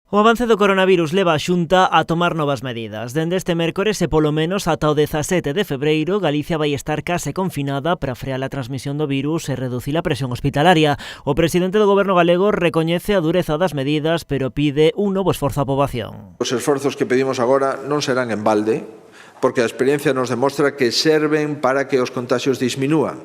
O avance do coronavirus leva a Xunta a tomar novas medidas. Dende este mércores e polo menos ata o 17 de febreiro, Galicia vai estar case confinada para frear a transmisión do virus e reducir a presión hospitalaria. O presidente do Goberno galego recoñece a dureza das medidas, pero pide un novo esforzo á poboación. Os esforzos que pedimos agora non serán en balde, porque a experiencia nos demostra que serven para que os contagios disminúan,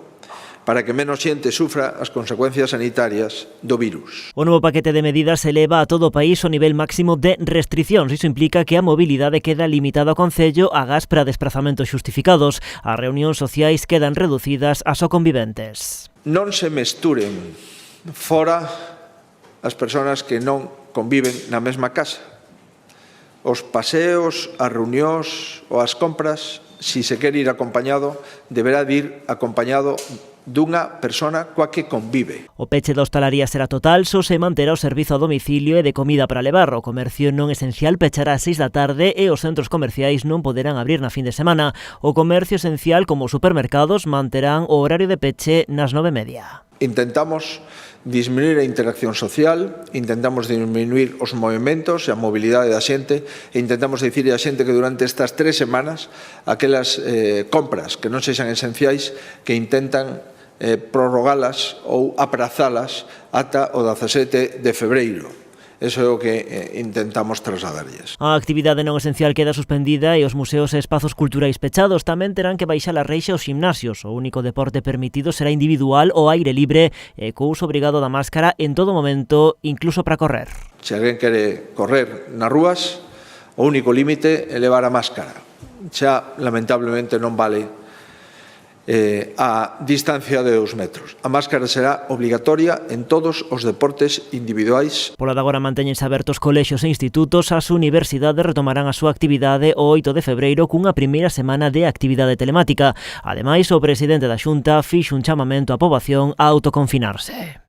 para que menos xente sufra as consecuencias sanitarias do virus. O novo paquete de medidas eleva a todo o país o nivel máximo de restriccións. Iso implica que a mobilidade queda limitada ao concello agás para desplazamentos xustificados. As reunións sociais quedan reducidas ás conviventes. Non se mesturen fora as persoas que non conviven na mesma casa. Os paseos, as reunións ou as compras, si se quere ir acompañado, deberá de ir acompañado dunha persona coa que convive. O peche da hostalaría será total, só se manterá o servizo a domicilio e de comida para levar. O comercio non esencial pechará ás 6 da tarde e os centros comerciais non poderán abrir na fin de semana. O comercio esencial, como os supermercados, manterán o horario de peche nas 9:30. Intentamos disminuir a interacción social, intentamos disminuir os movimentos e a mobilidade da xente e intentamos dicir a xente que durante estas 3 semanas aquelas compras que non sexan esenciais que intentan prorrogalas ou aprazalas ata o 17 de febreiro. Eso é o que intentamos trasladarlles. A actividade non esencial queda suspendida e os museos e espazos culturais pechados tamén terán que baixar a reixa aos gimnasios. O único deporte permitido será individual ou aire libre e co uso obrigado da máscara en todo momento, incluso para correr. Se alguén quere correr nas rúas, o único límite é levar a máscara. Xa, lamentablemente, non vale a distancia de 2 metros. A máscara será obligatoria en todos os deportes individuais. Pola de agora mantéñense abertos colexios e institutos. As universidades retomarán a súa actividade o 8 de febreiro cunha primeira semana de actividade telemática. Ademais, o presidente da Xunta fixo un chamamento á poboación a autoconfinarse.